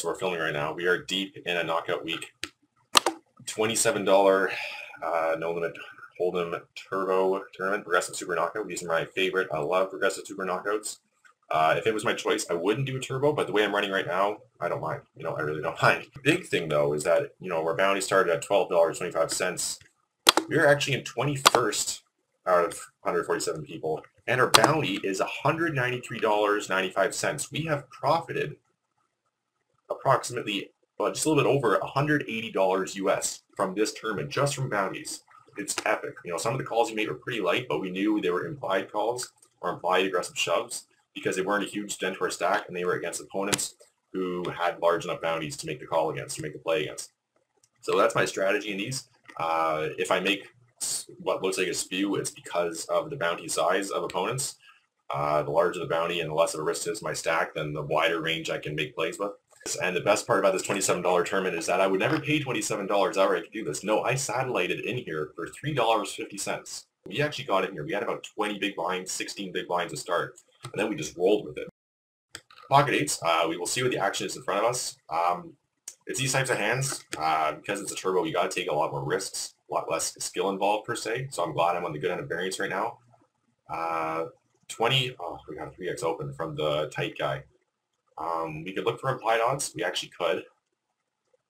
so we're filming right now. We are deep in a knockout week. $27 no limit hold'em turbo tournament, progressive super knockout. These are my favorite. I love progressive super knockouts. If it was my choice, I wouldn't do a turbo, but the way I'm running right now, I don't mind. I really don't mind. The big thing though is that, our bounty started at $12.25. We're actually in 21st out of 147 people, and our bounty is $193.95. We have profited approximately, just a little bit over $180 US from this tournament, just from bounties. It's epic. Some of the calls you made were pretty light, but we knew they were implied calls or implied aggressive shoves because they weren't a huge dent to our stack, and they were against opponents who had large enough bounties to make the call against, to make the play against. So that's my strategy in these. If I make what looks like a spew, it's because of the bounty size of opponents. The larger the bounty and the less of a risk is my stack, then the wider range I can make plays with. And the best part about this $27 tournament is that I would never pay $27 outright to do this. No, I satellited in here for $3.50. We actually got in here. We had about 20 big blinds, 16 big blinds to start, and then we just rolled with it. Pocket eights, we will see what the action is in front of us. It's these types of hands. Because it's a turbo, you got to take a lot more risks, a lot less skill involved per se. So I'm glad I'm on the good end of variance right now. 20, we got a 3x open from the tight guy. We could look for implied odds. We actually could.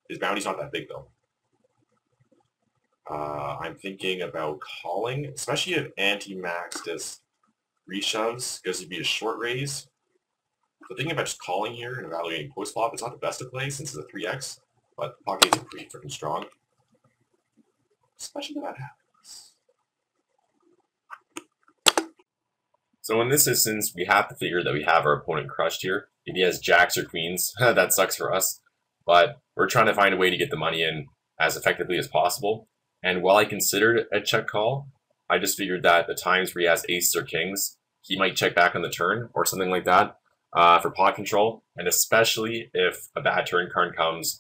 His bounty's not that big though. I'm thinking about calling, especially if anti-max does reshoves, because it'd be a short raise. So thinking about just calling here and evaluating post flop, it's not the best of plays since it's a 3x, but pocket eights are pretty freaking strong. Especially when that happens. So in this instance, we have to figure that we have our opponent crushed here. If he has jacks or queens, that sucks for us. But we're trying to find a way to get the money in as effectively as possible. And while I considered a check call, I just figured that the times where he has aces or kings, he might check back on the turn or something like that for pot control. And especially if a bad turn card comes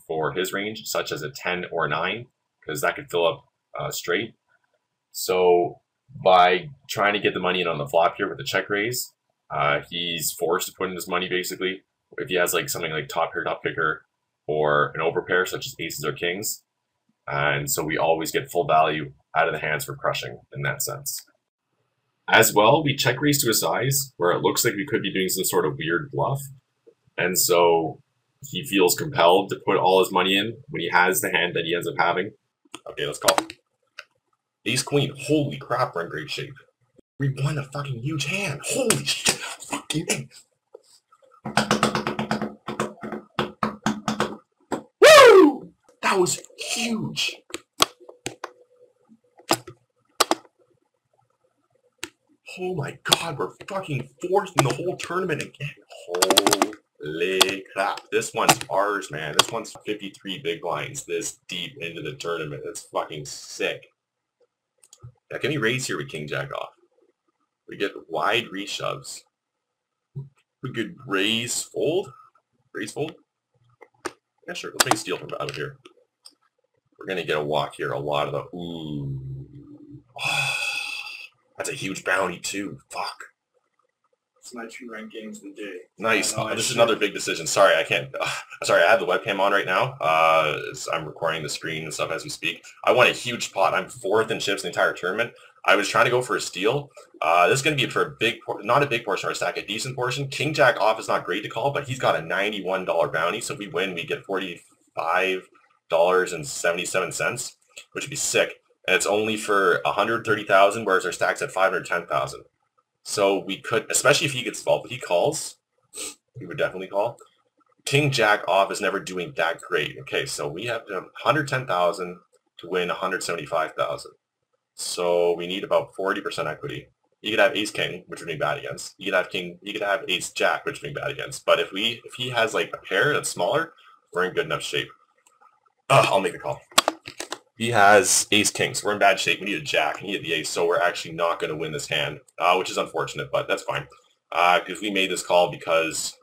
for his range, such as a 10 or a 9, because that could fill up straight. So by trying to get the money in on the flop here with the check raise, he's forced to put in his money basically. If he has like something like top pair, top picker, or an overpair such as aces or kings. And so we always get full value out of the hands for crushing in that sense. As well, we check raise to a size where it looks like we could be doing some sort of weird bluff. And so he feels compelled to put all his money in when he has the hand that he ends up having. Okay, let's call. Ace queen. Holy crap, we're in great shape. We won a fucking huge hand. Holy shit. Fucking woo! That was huge. Oh my god, we're fucking fourth in the whole tournament again. Holy crap. This one's ours, man. This one's 53 big blinds this deep into the tournament. That's fucking sick. Now, can we raise here with king jack off? We get wide reshoves. We could raise fold. Raise fold. Yeah, sure. Let's make a steal from out of here. We're gonna get a walk here. A lot of the ooh. Oh, that's a huge bounty too. Fuck. It's my 2 ranked games of the day. Nice. This is another big decision. Sorry, I can't. Sorry, I have the webcam on right now. I'm recording the screen and stuff as we speak. I won a huge pot. I'm 4th in chips in the entire tournament. I was trying to go for a steal. This is going to be for a big, not a big portion of our stack, a decent portion. King Jack off is not great to call, but he's got a $91 bounty. So if we win, we get $45.77, which would be sick. And it's only for 130,000, whereas our stack's at 510,000. So we could, especially if he gets involved, if he calls, we would definitely call. King Jack off is never doing that great. Okay, so we have 110,000 to win 175,000. So we need about 40% equity. You could have ace king, which would be bad against. You could have ace jack, which would be bad against. But if he has like a pair that's smaller, we're in good enough shape. I'll make the call. He has ace king, so we're in bad shape. We need a jack, and he had the ace, so we're actually not going to win this hand, which is unfortunate, but that's fine. Because we made this call because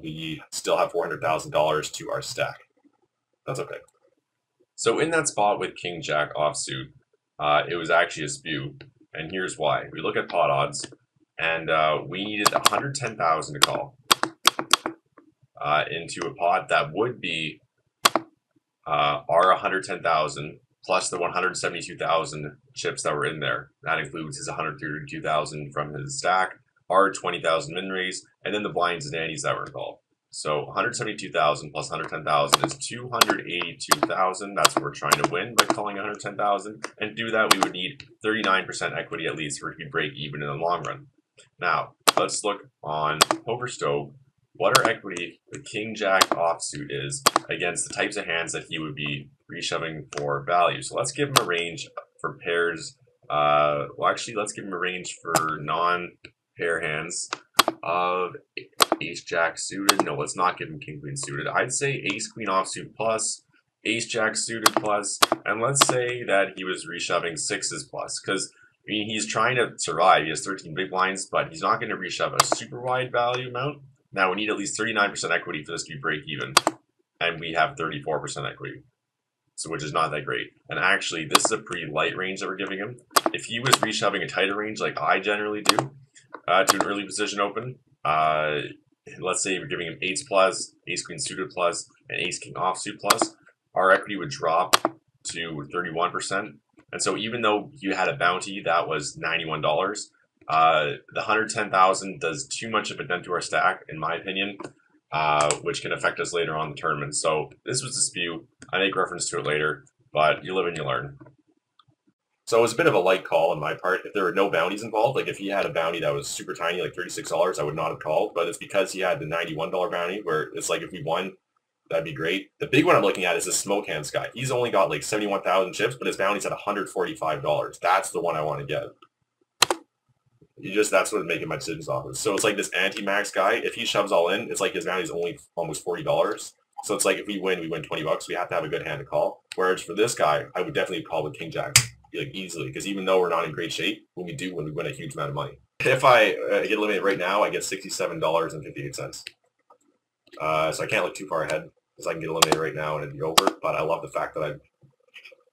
we still have $400,000 to our stack. That's okay. So in that spot with king jack offsuit, it was actually a spew, and here's why. We look at pot odds, and we needed 110,000 to call. into a pot that would be our 110,000 plus the 172,000 chips that were in there. That includes his 132,000 from his stack, our 20,000 min raise, and then the blinds and antes that were involved. So 172,000 plus 110,000 is 282,000. That's what we're trying to win by calling 110,000. And to do that, we would need 39% equity at least for it to break even in the long run. Now, let's look on PokerStars what our equity the King Jack offsuit is against the types of hands that he would be reshoving for value. So let's give him a range for pairs. Well, actually, let's give him a range for non-pair hands of Ace Jack suited. No, let's not give him King Queen suited. I'd say Ace Queen offsuit plus, Ace Jack suited plus, and let's say that he was reshoving sixes plus, because I mean, he's trying to survive. He has 13 big blinds, but he's not going to reshove a super wide value amount. Now, we need at least 39% equity for this to be break even, and we have 34% equity, so which is not that great. And actually, this is a pretty light range that we're giving him. If he was reshoving a tighter range like I generally do to an early position open, let's say we're giving him eights plus, ace queen suited plus, and ace king offsuit plus, our equity would drop to 31%. And so even though you had a bounty that was $91, the 110,000 does too much of a dent to our stack, in my opinion, which can affect us later on in the tournament. So this was a spew. I make reference to it later, but you live and you learn. So it was a bit of a light call on my part. If there were no bounties involved, like if he had a bounty that was super tiny, like $36, I would not have called. But it's because he had the $91 bounty, where it's like if we won, that'd be great. The big one I'm looking at is this Smoke Hands guy. He's only got like 71,000 chips, but his bounty's at $145. That's the one I want to get. That's what making my decisions off of. So it's like this anti-max guy. If he shoves all in, it's like his bounty's only almost $40. So it's like if we win $20. We have to have a good hand to call. Whereas for this guy, I would definitely call with King Jack like easily, because even though we're not in great shape, when we win a huge amount of money. If I get eliminated right now, I get $67.58. So I can't look too far ahead, because I can get eliminated right now and it'd be over. But I love the fact that I've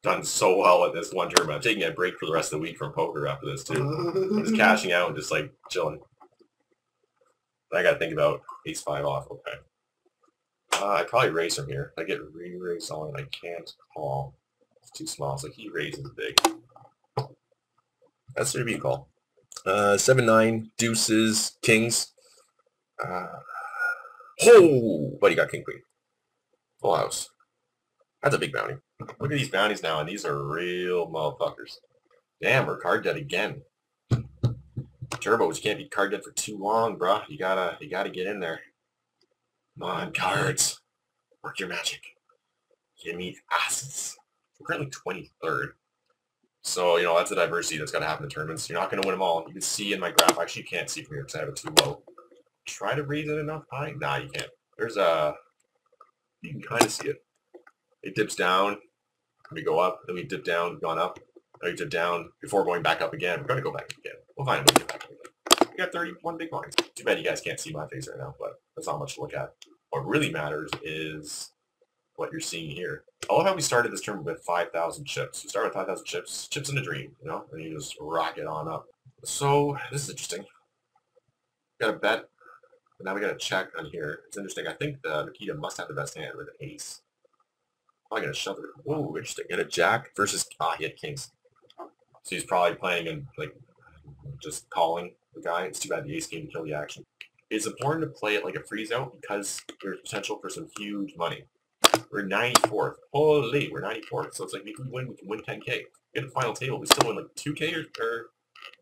done so well at this one tournament. I'm taking a break for the rest of the week from poker after this too. I'm just cashing out and just like chilling. I got to think about ace 5 off. Okay. I'd probably raise from here. I get re-raised on, I can't call. It's too small, so he raises big. That's going to be a call. 7-9, deuces, kings. Oh, but he got king queen. Full house. That's a big bounty. Look at these bounties now, and these are real motherfuckers. Damn, we're card dead again. Turbos, you can't be card dead for too long, bruh. You gotta get in there. Come on, cards. Work your magic. Give me asses. We're currently 23rd. So, you know, that's a diversity that's got to happen in tournaments. You're not going to win them all. You can see in my graph. Actually, you can't see from here because I have it too low. Try to raise it enough high. Nah, you can't. There's a... You can kind of see it. It dips down. We go up. Then we dip down. We've gone up. Then we dip down before going back up again. We're going to go back up again. We'll find a way to get back up again. We got 31 big blinds. Too bad you guys can't see my face right now, but that's not much to look at. What really matters is what you're seeing here. I love how we started this tournament with 5,000 chips. We started with 5,000 chips. Chips in a dream, you know? And you just rocket on up. So, this is interesting. Got a bet. But now we got to check on here. It's interesting. I think Nikita must have the best hand with an ace. I'm going to shove it. Whoa, interesting. Got a jack versus... he had kings. So he's probably playing and, like, just calling the guy. It's too bad the ace came to kill the action. It's important to play it like a freeze out because there's potential for some huge money. We're 94th. Holy, we're 94th. So it's like, if we win, we can win 10K. Get the final table, we still win like 2K or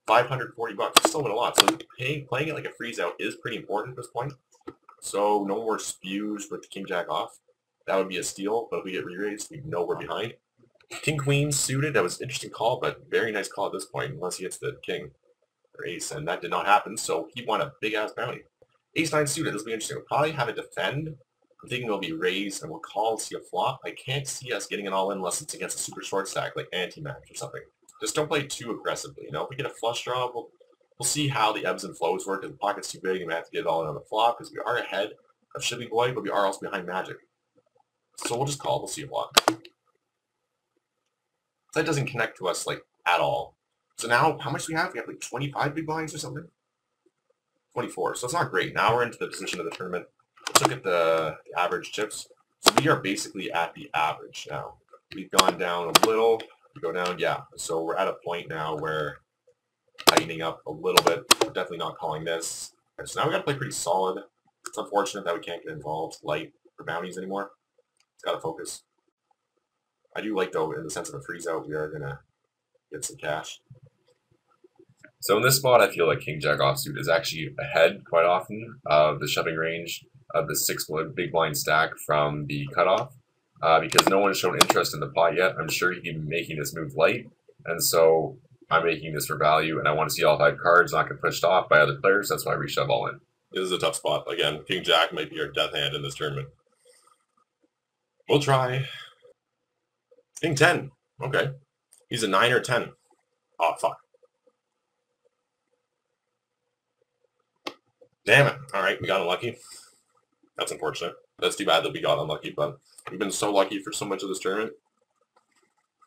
540 bucks. We still win a lot. So playing it like a freeze out is pretty important at this point. So no more spews with the king jack off. That would be a steal, but if we get re-raised, we know we're behind. King queen suited, that was an interesting call, but very nice call at this point, unless he hits the king or ace, and that did not happen, so he won a big-ass bounty. Ace 9 suited, this will be interesting. We'll probably have it defend. I'm thinking it'll be raised, and we'll call and see a flop. I can't see us getting it all in unless it's against a super short stack, like anti-max or something. Just don't play too aggressively, you know? If we get a flush draw, we'll see how the ebbs and flows work. If the pocket's too big, and we have to get it all in on the flop, because we are ahead of Shipping Boy, but we are also behind Magic. So we'll just call, we'll see a flop. That doesn't connect to us, like, at all. So now, how much do we have? We have, like, 25 big blinds or something? 24. So it's not great. Now we're into the position of the tournament let's look at the average chips. So we are basically at the average now. We've gone down a little. We go down, yeah. So we're at a point now where tightening up a little bit. We're definitely not calling this. So now we got to play pretty solid. It's unfortunate that we can't get involved light for bounties anymore. It's got to focus. I do like, though, in the sense of a freeze out, we are going to get some cash. So in this spot, I feel like King Jack offsuit is actually ahead quite often of the shoving range of the 6 big blind stack from the cutoff. Because no one has shown interest in the pot yet. I'm sure he'd be making this move light. And so I'm making this for value, and I want to see all 5 cards not get pushed off by other players. That's why we shove all in. This is a tough spot. Again, King Jack might be our death hand in this tournament. We'll try. King 10. Okay. He's a 9 or 10. Oh, fuck. Damn it. All right, we got unlucky. That's unfortunate. That's too bad that we got unlucky, but we've been so lucky for so much of this tournament.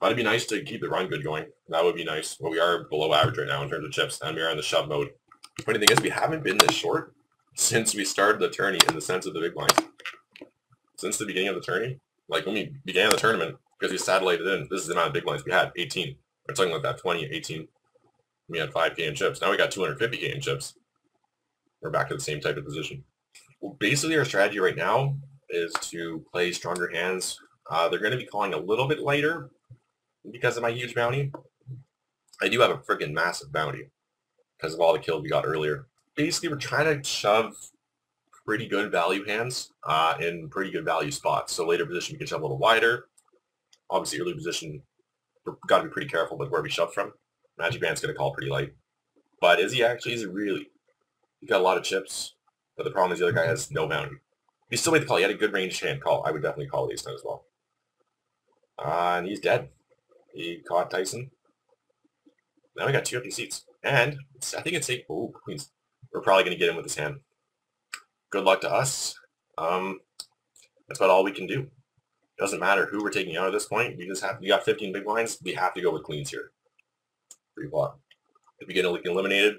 But it'd be nice to keep the run good going. That would be nice. But we are below average right now in terms of chips, and we are in the shove mode. Funny thing is, we haven't been this short since we started the tourney in the sense of the big blinds. Since the beginning of the tourney, like when we began the tournament, because we satellited in, this is the amount of big blinds we had, 18. We're talking about that, 20, 18. We had 5K in chips. Now we got 250K in chips. We're back to the same type of position. Well, basically our strategy right now is to play stronger hands. They're going to be calling a little bit lighter because of my huge bounty. I do have a freaking massive bounty because of all the kills we got earlier. Basically, we're trying to shove pretty good value hands in pretty good value spots. So later position, we can shove a little wider. Obviously, early position, we've got to be pretty careful with where we shove from. Magic Band's going to call pretty light. But is he actually? Is it really? He's got a lot of chips. But the problem is the other guy has no bounty. He still made the call. He had a good range hand call. I would definitely call these times as well. And he's dead. He caught Tyson. Now we got 2 empty seats. And I think it's safe. Oh, Queens. We're probably going to get in with this hand. Good luck to us. That's about all we can do. Doesn't matter who we're taking out at this point. We got 15 big blinds. We have to go with queens here. Free block. If we get eliminated,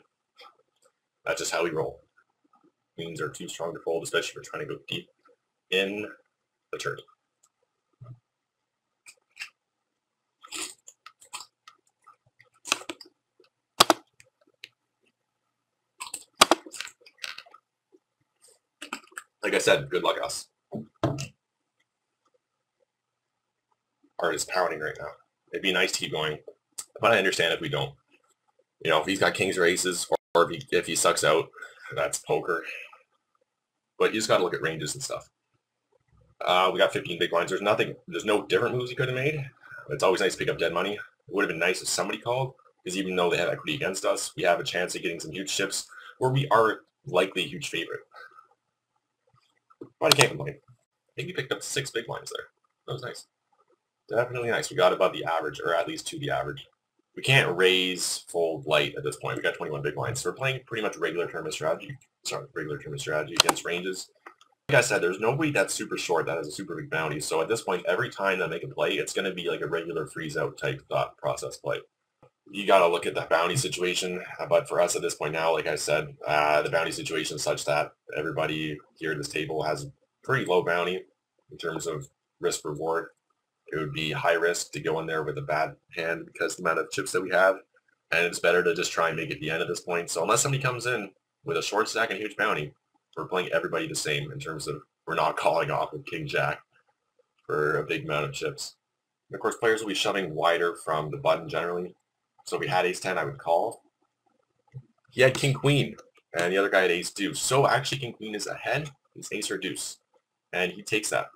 that's just how we roll. Queens are too strong to fold, especially if we're trying to go deep in the tourney. Like I said, good luck us. Heart is pounding right now. It'd be nice to keep going, but I understand if we don't. You know, if he's got kings or aces, or if he sucks out, that's poker. But you just got to look at ranges and stuff. We got 15 big blinds. There's no different moves he could have made. It's always nice to pick up dead money. It would have been nice if somebody called, because even though they have equity against us, we have a chance of getting some huge chips where we are likely a huge favorite. But I can't complain. I think we picked up 6 big blinds there. That was nice. Definitely nice. We got above the average, or at least to the average. We can't raise fold light at this point. We got 21 big blinds. So we're playing pretty much regular tournament strategy. Sorry, regular tournament strategy against ranges. Like I said, there's nobody that's super short that has a super big bounty. So at this point, every time that they can play, it's going to be like a regular freeze out type thought process play. You got to look at the bounty situation. But for us at this point now, like I said, the bounty situation is such that everybody here at this table has a pretty low bounty in terms of risk reward. It would be high risk to go in there with a bad hand because of the amount of chips that we have. And it's better to just try and make it the end at this point. So unless somebody comes in with a short stack and huge bounty, we're playing everybody the same in terms of we're not calling off with King Jack for a big amount of chips. And of course, players will be shoving wider from the button generally. So if we had ace-10, I would call. He had king-queen, and the other guy had ace-deuce. So actually, king-queen is ahead. It's ace or deuce. And he takes that.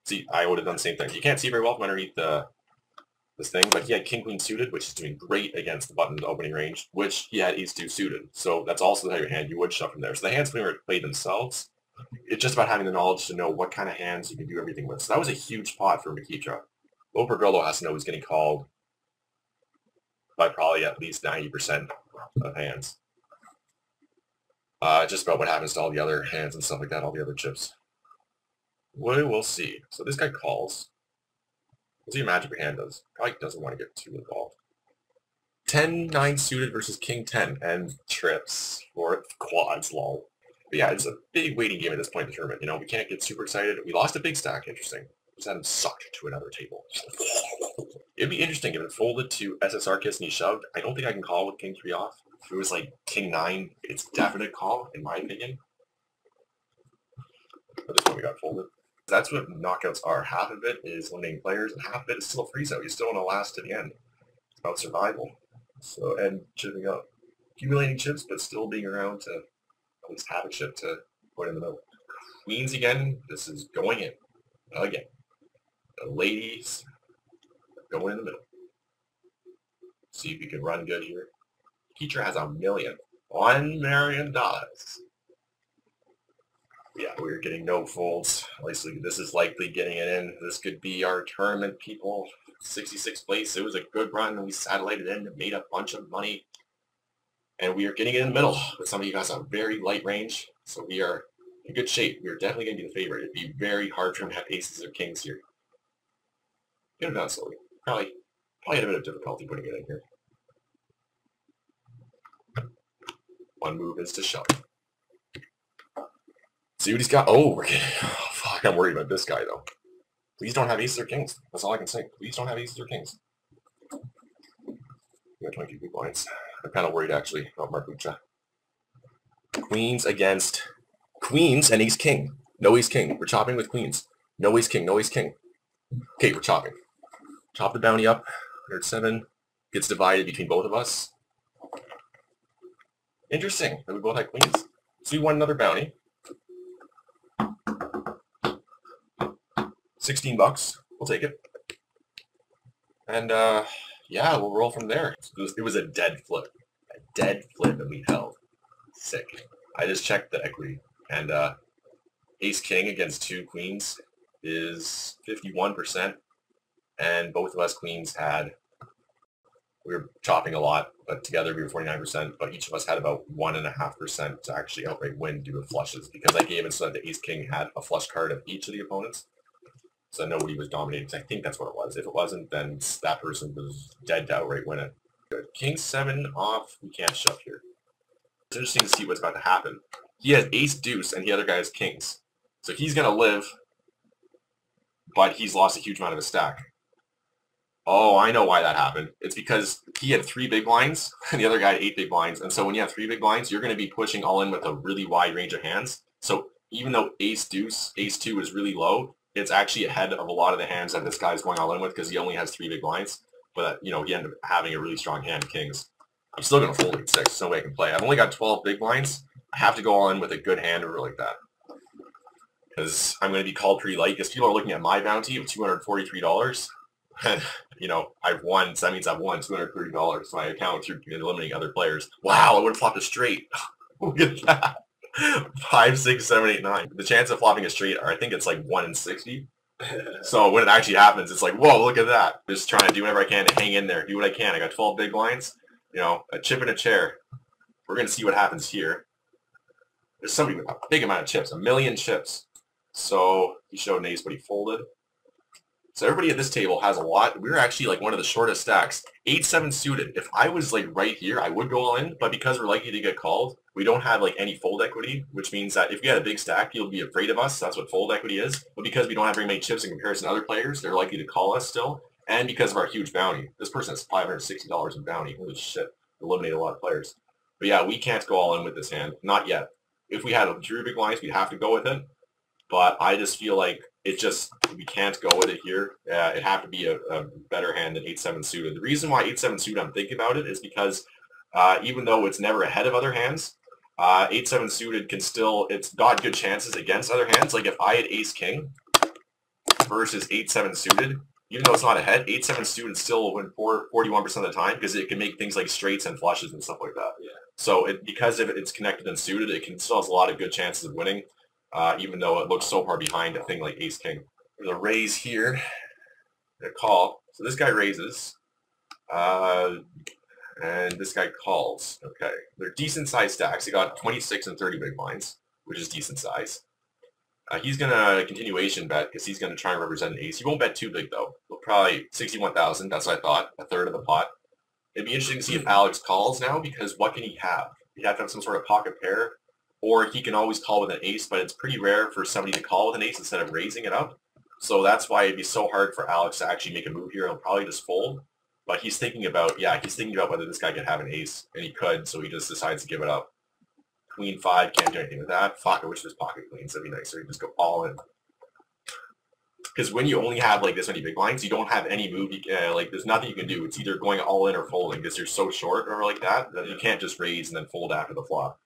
See, I would have done the same thing. You can't see very well from underneath this thing, but he had king-queen suited, which is doing great against the button opening range, which he had ace-deuce suited. So that's also the type of hand you would shove from there. So the hands pretty much play themselves. It's just about having the knowledge to know what kind of hands you can do everything with. So that was a huge pot for Makitra. Opergolo has to know he's getting called by probably at least 90% of hands. Just about what happens to all the other hands and stuff like that, all the other chips. We will see. So this guy calls. We'll see what Magic Hand does. Probably doesn't want to get too involved. 10-9 suited versus King 10 and trips or quads, lol. But yeah, it's a big waiting game at this point in the tournament. You know, we can't get super excited. We lost a big stack. Interesting. Just had him sucked to another table. It'd be interesting if it folded to SSR kiss and he shoved. I don't think I can call with king 3 off. If it was like king 9, it's definite call, in my opinion. But this one we got folded. That's what knockouts are. Half of it is eliminating players, and half of it is still a freeze out. You still want to last to the end. It's about survival. So, and chipping up. Accumulating chips, but still being around to at least have a chip to put in the middle. Queens again. This is going in. Again. The ladies going in the middle. See if we can run good here. Teacher has $1 million. $1 million. Yeah, we're getting no folds. At least this is likely getting it in. This could be our tournament, people. 66th place. It was a good run, and we satellited in and made a bunch of money. And we are getting it in the middle. But some of you guys have very light range, so we are in good shape. We are definitely going to be the favorite. It'd be very hard for him to have aces or kings here. Get it down slowly. Probably had a bit of difficulty putting it in here. One move is to shove. See what he's got. Oh, we're getting... Oh, fuck, I'm worried about this guy, though. Please don't have aces or kings. That's all I can say. Please don't have aces or kings. We got 22 big blinds. I'm kind of worried, actually, about Markucha. Queens against... Queens and ace-king. No ace-king. We're chopping with queens. No ace-king. No ace-king. Okay, we're chopping. Chop the bounty up. 107. Gets divided between both of us. Interesting that we both had queens. So we won another bounty. 16 bucks. We'll take it. And, yeah, we'll roll from there. It was a dead flip. A dead flip that we held. Sick. I just checked the equity. And, ace-king against 2 queens is 51%. And both of us queens had... We were chopping a lot, but together we were 49%, but each of us had about 1.5% to actually outright win due to flushes, because I gave it so that the ace-king had a flush card of each of the opponents. So nobody was dominating, because I think that's what it was. If it wasn't, then that person was dead to outright win it. Good. King 7 off, we can't shove here. It's interesting to see what's about to happen. He has ace-deuce, and the other guy has kings. So he's going to live, but he's lost a huge amount of his stack. Oh, I know why that happened. It's because he had 3 big blinds, and the other guy had 8 big blinds. And so when you have 3 big blinds, you're going to be pushing all in with a really wide range of hands. So even though ace-deuce, ace-2 is really low, it's actually ahead of a lot of the hands that this guy's going all in with because he only has 3 big blinds. But, you know, he ended up having a really strong hand, kings. I'm still going to fold 8-6. There's no way I can play. I've only got 12 big blinds. I have to go all in with a good hand over like that. Because I'm going to be called pretty light. Because people are looking at my bounty of $243. And, you know, I've won, so that means I've won $230 to my account through eliminating other players. Wow, I would have flopped a straight. Look at that. 5, 6, 7, 8, 9. The chance of flopping a straight I think it's like 1 in 60. So when it actually happens, it's like, whoa, look at that. Just trying to do whatever I can to hang in there, do what I can. I got 12 big blinds, you know, a chip and a chair. We're going to see what happens here. There's somebody with a big amount of chips, 1 million chips. So he showed an ace, but he folded. So everybody at this table has a lot. We're actually like one of the shortest stacks. 8-7 suited. If I was like right here, I would go all in. But because we're likely to get called, we don't have like any fold equity, which means that if we had a big stack, you'll be afraid of us. That's what fold equity is. But because we don't have very many chips in comparison to other players, they're likely to call us still. And because of our huge bounty. This person has $560 in bounty. Holy shit. Eliminate a lot of players. But yeah, we can't go all in with this hand. Not yet. If we had a 3 big blinds, we'd have to go with it. But I just feel like we can't go with it here. It'd have to be a better hand than 8-7 suited. The reason why 8-7 suited I'm thinking about it is because even though it's never ahead of other hands, 8-7 suited can still, it's got good chances against other hands. Like if I had ace-king versus 8-7 suited, even though it's not ahead, 8-7 suited still will win 41% of the time because it can make things like straights and flushes and stuff like that. Yeah. So because if it's connected and suited, it still has a lot of good chances of winning. Even though it looks so far behind a thing like ace-king. There's a raise here, a call. So this guy raises, and this guy calls. Okay, they're decent-sized stacks. He got 26 and 30 big blinds, which is decent size. He's going to continuation bet because he's going to try and represent an ace. He won't bet too big, though. He'll probably 61,000. That's what I thought, a third of the pot. It'd be interesting to see if Alex calls now because what can he have? He'd have to have some sort of pocket pair. or he can always call with an ace, but it's pretty rare for somebody to call with an ace instead of raising it up. So that's why it'd be so hard for Alex to actually make a move here. He'll probably just fold. But he's thinking about, whether this guy could have an ace, and he could, so he just decides to give it up. Queen 5, can't do anything with that. Fuck, I wish there's pocket queens. That'd be nice. So you just go all in. Because when you only have like this many big blinds, you don't have any move. Like there's nothing you can do. It's either going all in or folding because you're so short or like that you can't just raise and then fold after the flop.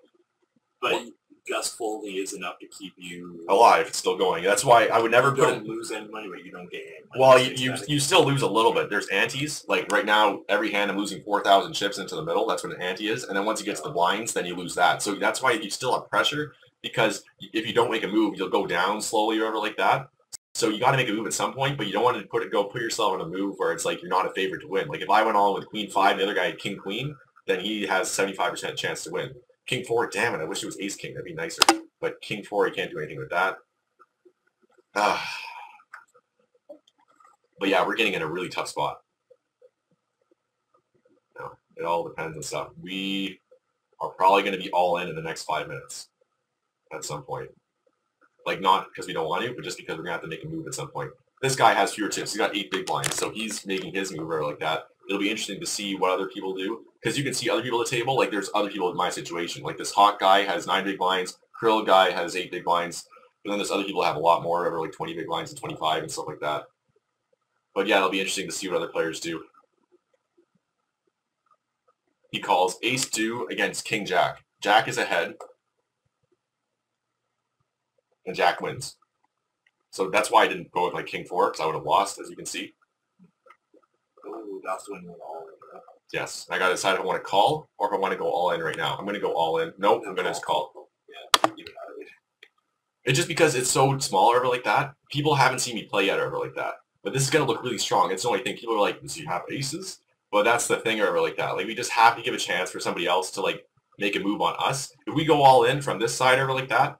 But just folding is enough to keep you alive. It's still going. That's why I would never lose any money, but you don't get any money. Well, you still lose a little bit. There's antes. Like right now, every hand I'm losing 4,000 chips into the middle. That's what an ante is. And then once you get to the blinds, then you lose that. So that's why you still have pressure because if you don't make a move, you'll go down slowly or whatever like that. So you got to make a move at some point, but you don't want to put yourself in a move where it's like you're not a favorite to win. Like if I went on with Queen 5, the other guy had King Queen, then he has 75% chance to win. King 4, damn it, I wish it was Ace King. That'd be nicer. But King 4, you can't do anything with that. But yeah, we're getting in a really tough spot. No, it all depends on stuff. We are probably going to be all in the next 5 minutes at some point. Like not because we don't want to, but just because we're going to have to make a move at some point. This guy has fewer chips. He's got 8 big blinds, so he's making his move or like that. It'll be interesting to see what other people do. Because you can see other people at the table. Like there's other people in my situation. Like this Hawk guy has 9 big blinds. Krill guy has 8 big blinds. But then there's other people that have a lot more, over like 20 big blinds and 25 and stuff like that. But yeah, it'll be interesting to see what other players do. He calls Ace-2 against King Jack. Jack is ahead. And Jack wins. So that's why I didn't go with my King 4, because I would have lost, as you can see. Oh, that's when you're all in. Yes. I got to decide if I want to call or if I want to go all in right now. I'm going to go all in. Nope, I'm going to just call. Yeah, it's just because it's so small over like that. People haven't seen me play yet over like that. But this is going to look really strong. It's the only thing. People are like, does he have aces? But that's the thing over like that. Like, we just have to give a chance for somebody else to, like, make a move on us. If we go all in from this side over like that,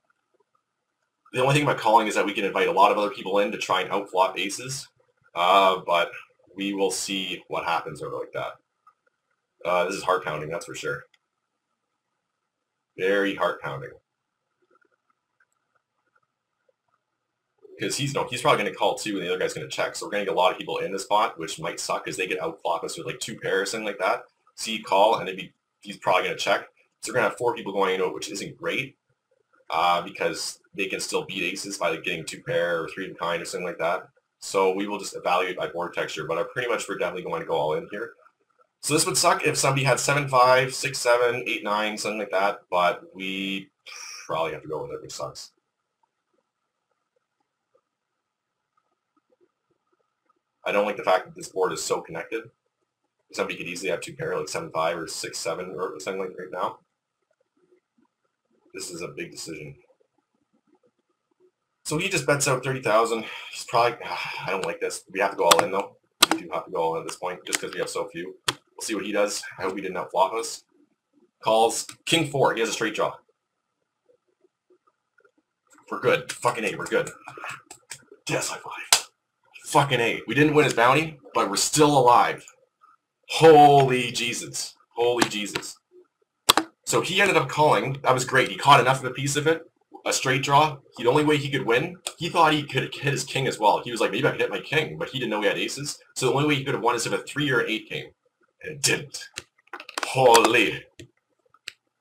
the only thing about calling is that we can invite a lot of other people in to try and outflop aces. But we will see what happens over like that. This is heart pounding, that's for sure. Very heart pounding. Because he's probably going to call 2 and the other guy's going to check. So we're going to get a lot of people in the spot, which might suck because they get outflop us with like 2 pairs, something like that. See, call, and he's probably going to check. So we're going to have 4 people going into it, which isn't great because they can still beat aces by like getting 2 pair or 3 of a kind or something like that. So we will just evaluate by board texture, but we're definitely going to go all in here. So this would suck if somebody had 7-5, 6-7, 8-9, something like that, but we probably have to go with it, which sucks. I don't like the fact that this board is so connected. Somebody could easily have 2 pair, like 7-5 or 6-7 or something like right now. This is a big decision. So he just bets out 30,000. He's probably, I don't like this. We have to go all in though. We do have to go all in at this point just because we have so few. We'll see what he does. I hope he didn't outflop us. Calls King 4. He has a straight draw. We're good. Fucking A, we're good. Yes, high five. Fucking A. We didn't win his bounty, but we're still alive. Holy Jesus. Holy Jesus. So he ended up calling. That was great. He caught enough of a piece of it. A straight draw. The only way he could win, he thought he could hit his king as well. He was like, maybe I could hit my king, but he didn't know he had aces. So the only way he could have won is if a 3 or an 8 came. And it didn't. Holy.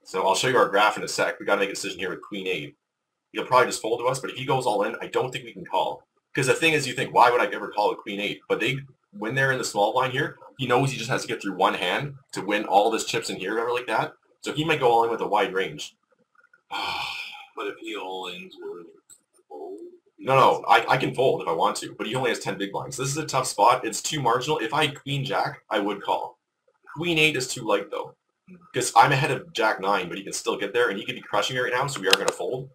So I'll show you our graph in a sec. We got to make a decision here with Queen 8. He'll probably just fold to us, but if he goes all in, I don't think we can call. Because the thing is, you think, why would I ever call with Queen 8? But when they're in the small blind here, he knows he just has to get through one hand to win all of his chips in here, whatever like that. So he might go all in with a wide range. But if he all ins would fold? No, I can fold if I want to, but he only has 10 big blinds. This is a tough spot. It's too marginal. If I had Queen Jack, I would call. Queen 8 is too light, though. Because I'm ahead of Jack 9, but he can still get there, and he could be crushing it right now, so we are going to fold.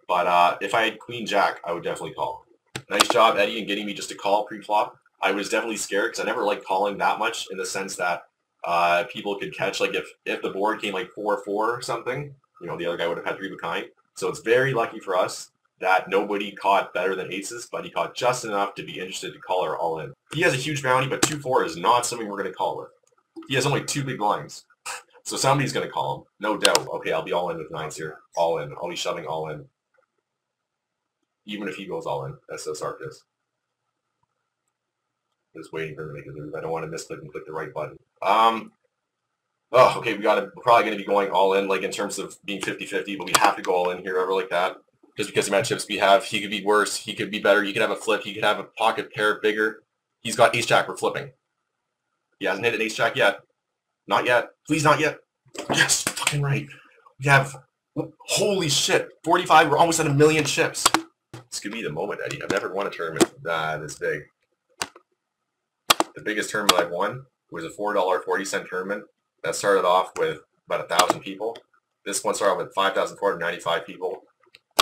But if I had Queen Jack, I would definitely call. Nice job, Eddie, in getting me just to call pre-flop. I was definitely scared, because I never liked calling that much, in the sense that people could catch, like, if the board came, like, 4-4 or something, you know, the other guy would have had 3 of a kind. So it's very lucky for us that nobody caught better than aces, but he caught just enough to be interested to call her all in. He has a huge bounty, but 2-4 is not something we're going to call with. He has only 2 big blinds. So somebody's going to call him. No doubt. Okay, I'll be all in with nines here. All in. I'll be shoving all in. Even if he goes all in. That's so Sarkis. Just waiting for him to make a move. I don't want to misclick and click the right button. Oh, okay, we're probably going to be going all in, like in terms of being 50-50, but we have to go all in here ever like that. Just because the amount of chips we have, he could be worse, he could be better, he could have a flip, he could have a pocket pair bigger. He's got ace-jack for flipping. He hasn't hit an ace-jack yet. Not yet. Please not yet. Yes, fucking right. We have, holy shit, 45, we're almost at 1 million chips. This could be the moment, Eddie. I've never won a tournament this big. The biggest tournament I've won was a $4.40 tournament that started off with about 1,000 people. This one started off with 5,495 people.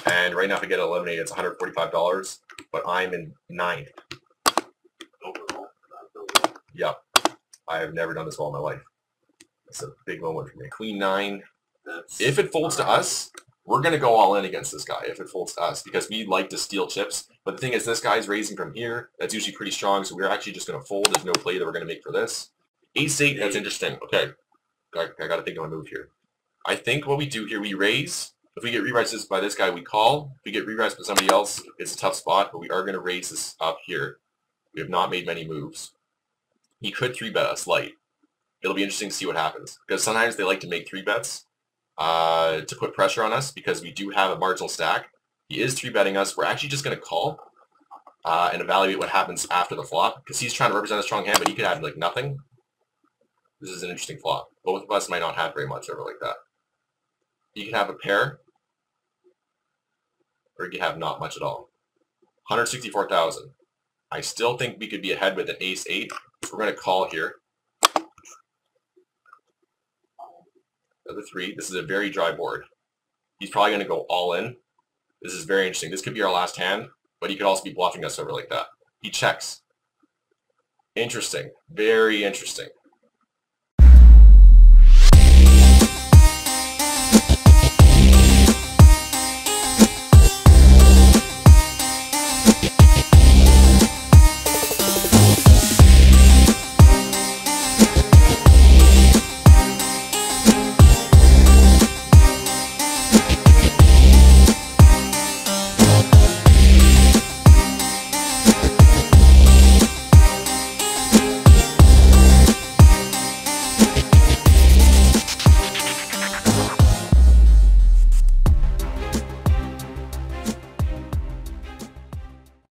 And right now, if I get eliminated, it's $145. But I'm in 9th. Yep. I have never done this well in my life. It's a big moment for me. Queen 9. If it folds to us, we're going to go all in against this guy if it folds to us because we like to steal chips. But the thing is, this guy's raising from here. That's usually pretty strong, so we're actually just going to fold. There's no play that we're going to make for this. Ace-8, that's interesting. Okay. I got to think of a move here. I think what we do here, we raise. If we get re-raised by this guy, we call. If we get re-raised by somebody else, it's a tough spot, but we are going to raise this up here. We have not made many moves. He could 3-bet us light. It'll be interesting to see what happens. Because sometimes they like to make 3-bets to put pressure on us because we do have a marginal stack. He is 3-betting us. We're actually just going to call and evaluate what happens after the flop. Because he's trying to represent a strong hand, but he could have like nothing. This is an interesting flop. Both of us might not have very much over like that. He could have a pair, or he could have not much at all. 164,000. I still think we could be ahead with an ace-8. So we're going to call here. Another 3. This is a very dry board. He's probably going to go all in. This is very interesting. This could be our last hand, but he could also be bluffing us over like that. He checks. Interesting. Very interesting.